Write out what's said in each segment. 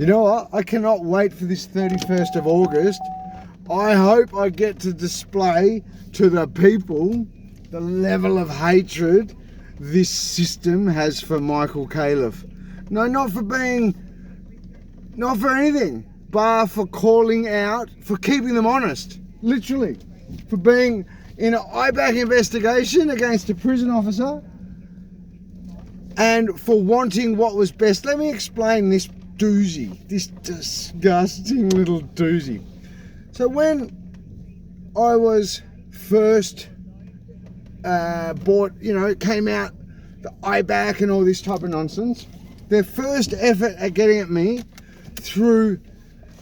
You know what? I cannot wait for this 31st of August. I hope I get to display to the people the level of hatred this system has for Michael Califf. No, not for anything, bar for calling out, for keeping them honest, literally, for being in an IBAC investigation against a prison officer and for wanting what was best. Let me explain this doozy, this disgusting little doozy. So when I was first bought, it came out, the IBAC and all this type of nonsense, their first effort at getting at me through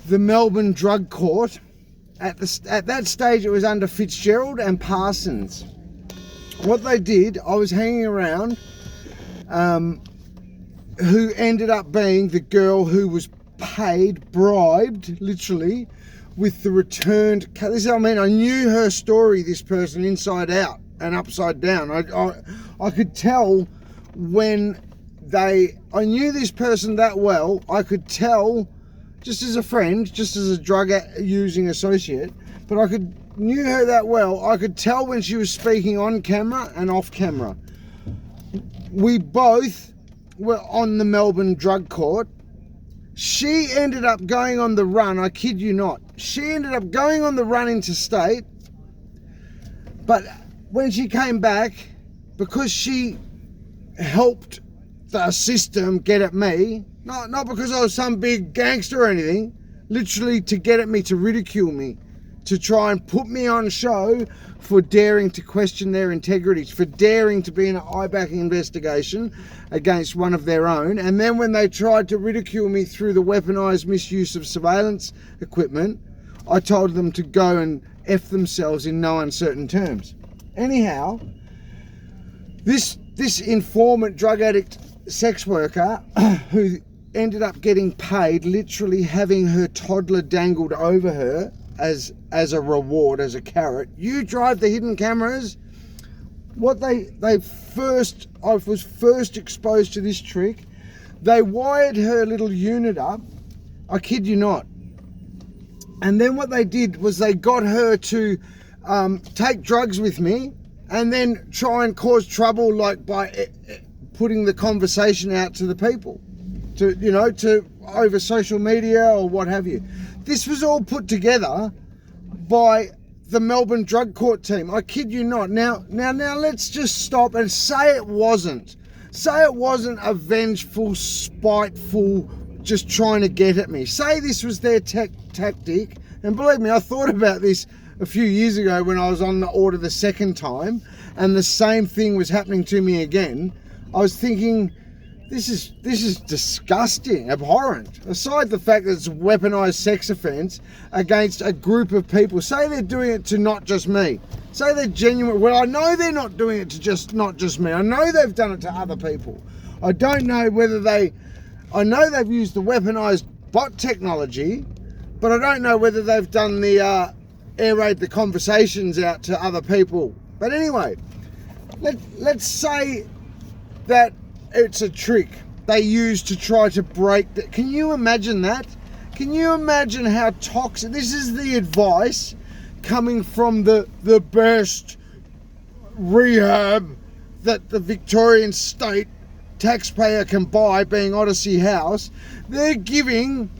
the Melbourne Drug Court, at that stage it was under Fitzgerald and Parsons. What they did, I was hanging around, who ended up being the girl who was bribed, literally, with the returned. This is what I mean. I knew her story, this person, inside out and upside down. I could tell when I knew this person that well. I could tell, just as a friend, just as a drug using associate, but knew her that well. I could tell when she was speaking on camera and off camera. We both were on the Melbourne Drug Court. She ended up going on the run, I kid you not. She ended up going on the run interstate, but when she came back, because she helped the system get at me, not because I was some big gangster or anything, literally to get at me, to ridicule me, to try and put me on show for daring to question their integrity, for daring to be in an IBAC investigation against one of their own. And then when they tried to ridicule me through the weaponized misuse of surveillance equipment, I told them to go and F themselves in no uncertain terms. Anyhow, this informant, drug addict, sex worker who ended up getting paid, literally having her toddler dangled over her as a reward, as a carrot. You drive the hidden cameras. What I was first exposed to this trick. They wired her little unit up, I kid you not. And then what they did was they got her to take drugs with me and then try and cause trouble, like by putting the conversation out to the people, to over social media or what have you. This was all put together by the Melbourne Drug Court team. I kid you not. Now let's just stop and say it wasn't. Say it wasn't a vengeful, spiteful, just trying to get at me. Say this was their tactic. And believe me, I thought about this a few years ago when I was on the order the second time and the same thing was happening to me again. I was thinking, this is disgusting, abhorrent. Aside the fact that it's a weaponized sex offence against a group of people. Say they're doing it to not just me. Say they're genuine. Well, I know they're not doing it to not just me. I know they've done it to other people. I don't know whether I know they've used the weaponized bot technology, but I don't know whether they've done the air raid the conversations out to other people. But anyway, let's say that it's a trick they use to try to break that. Can you imagine that? Can you imagine how toxic? This is the advice coming from the best rehab that the Victorian state taxpayer can buy, being Odyssey House. They're giving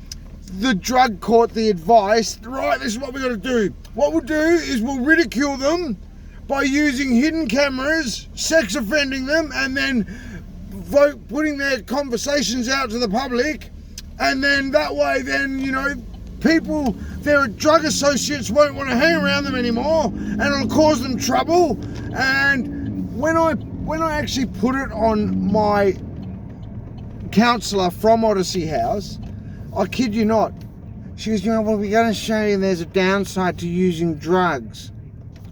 the drug court the advice, right, this is what we're going to do. What we'll do is we'll ridicule them by using hidden cameras, sex offending them, and then putting their conversations out to the public, and then that way people, their drug associates won't want to hang around them anymore, and it'll cause them trouble. And when I actually put it on my counsellor from Odyssey House, I kid you not, she goes, well, we're going to show you there's a downside to using drugs.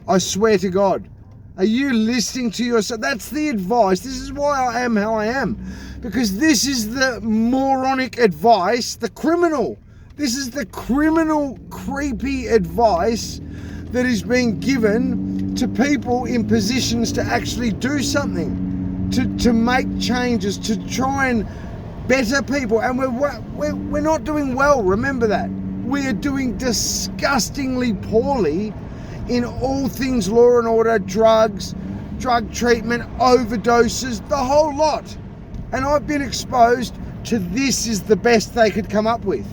I swear to God. Are you listening to yourself? That's the advice. This is why I am how I am. Because this is the moronic advice, the criminal. This is the criminal, creepy advice that is being given to people in positions to actually do something, to make changes, to try and better people, and we're not doing well. Remember that. We are doing disgustingly poorly in all things law and order, drugs, drug treatment, overdoses, the whole lot. And I've been exposed to this is the best they could come up with.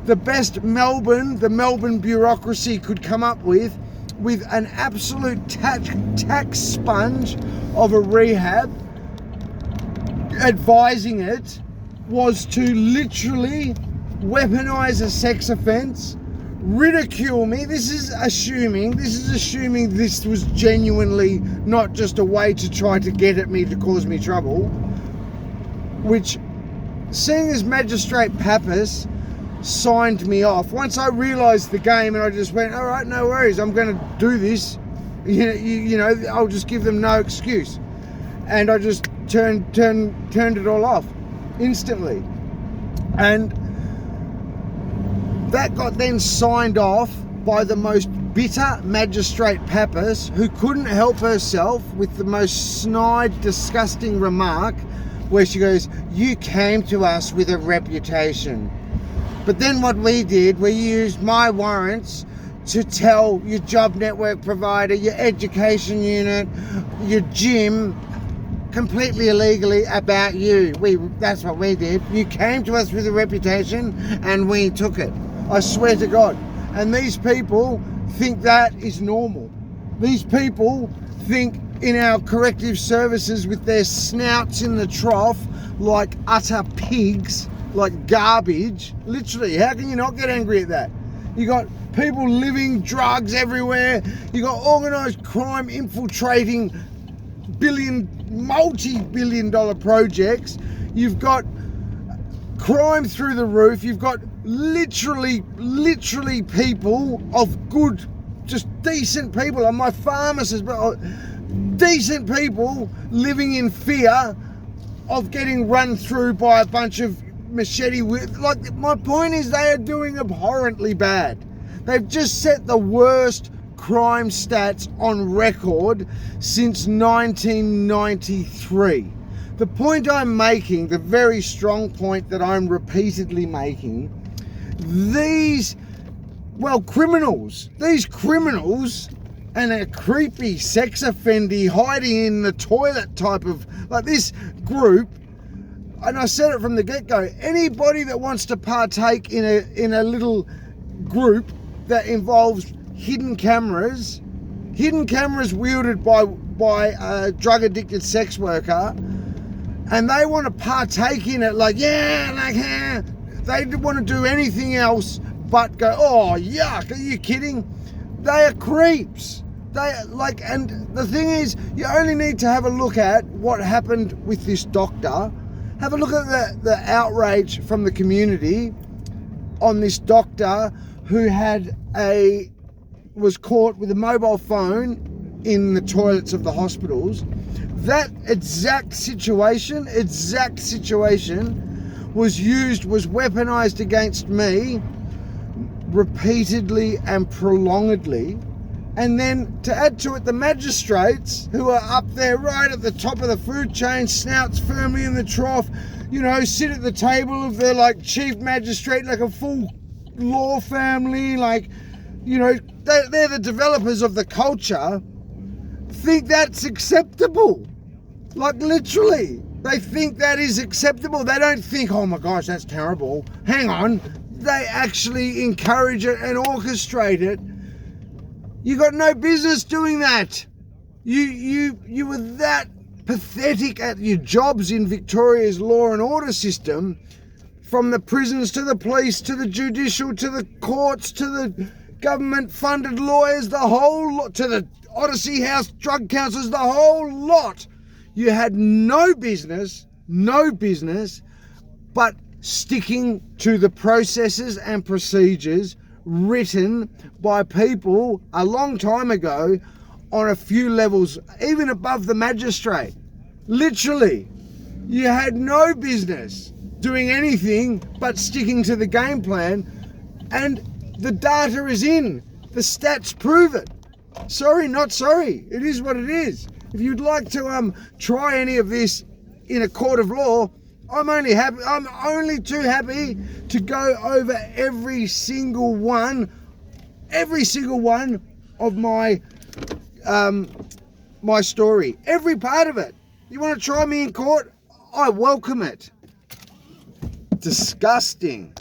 The best the Melbourne bureaucracy could come up with an absolute tax sponge of a rehab. Advising it was to literally weaponize a sex offense, ridicule me. This is assuming this was genuinely not just a way to try to get at me to cause me trouble, which, seeing as Magistrate Pappas signed me off, once I realised the game, and I just went, all right, no worries, I'm going to do this, you know, I'll just give them no excuse. And I just turned it all off instantly. And that got then signed off by the most bitter Magistrate Pappas, who couldn't help herself with the most snide, disgusting remark where she goes, you came to us with a reputation. But then what we did, we used my warrants to tell your job network provider, your education unit, your gym, completely illegally about you. That's what we did. You came to us with a reputation and we took it. I swear to God. And these people think that is normal. These people think in our corrective services with their snouts in the trough like utter pigs, like garbage. Literally, how can you not get angry at that? You got people living drugs everywhere. You got organised crime infiltrating multi-billion dollar projects. You've got crime through the roof. You've got literally people of good, just decent people. And my pharmacist, decent people living in fear of getting run through by a bunch of machete. Like, my point is, they are doing abhorrently bad. They've just set the worst crime stats on record since 1993. The point I'm making, the very strong point that I'm repeatedly making, these criminals and a creepy sex offender hiding in the toilet type of, like, this group, and I said it from the get-go, anybody that wants to partake in a little group that involves hidden cameras wielded by a drug-addicted sex worker, and they want to partake in it, they want to do anything else but go, oh, yuck, are you kidding? They are creeps. And the thing is, you only need to have a look at what happened with this doctor. Have a look at the outrage from the community on this doctor who was caught with a mobile phone in the toilets of the hospitals. That exact situation was weaponized against me repeatedly and prolongedly. And then to add to it, the magistrates who are up there right at the top of the food chain, snouts firmly in the trough, sit at the table of the chief magistrate, like a full law family, they're the developers of the culture, think that's acceptable. Literally, they think that is acceptable. They don't think, oh my gosh, that's terrible. Hang on. They actually encourage it and orchestrate it. You got no business doing that. You were that pathetic at your jobs in Victoria's law and order system, from the prisons to the police to the judicial to the courts to the government-funded lawyers, the whole lot, to the Odyssey House drug counsellors, the whole lot. You had no business but sticking to the processes and procedures written by people a long time ago on a few levels, even above the magistrate. Literally, you had no business doing anything but sticking to the game plan, and the data is in. The stats prove it. Sorry, not sorry. It is what it is. If you'd like to try any of this in a court of law, I'm only too happy to go over every single one of my my story, every part of it. You want to try me in court? I welcome it. Disgusting.